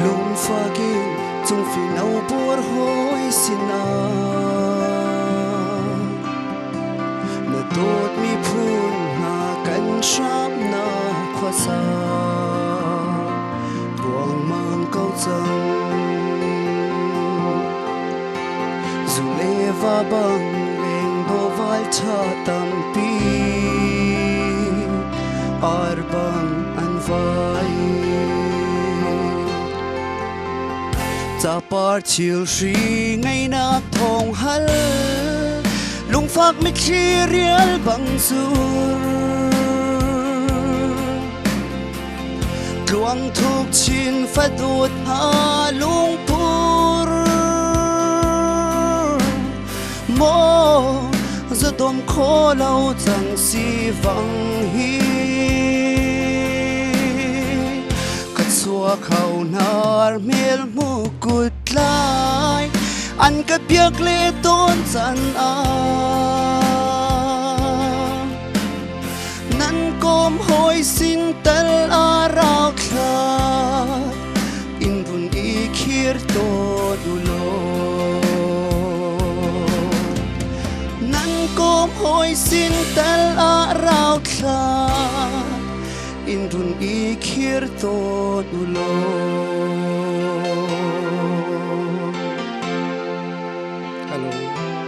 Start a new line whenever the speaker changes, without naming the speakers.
lung pha kinh chung phi nâu bùa hối xin na na tốt mi phun na cánh sáp na khoa sa tuang mang câu chân dù lê va băng lên đô vai cha tâm pi ar băng an vaiจะปาร์ชิลชีไงนักทองฮัลลุงฟักไม่ชีเรียลบังสูกลวงทุกชินฟัดดูดหาลุงพูรโมจะดมโคเล่าจังสีฟังฮีสัวเขานาร์เมลมูกุดลายอันกับเบียกเลต้นจันอานั้นก้มหอยสินตลอาราวคลาอินบุญอีคิรโตดูโลนั้นก้มหอยสินตลอาราวคลาIndun ikir to dulo Hello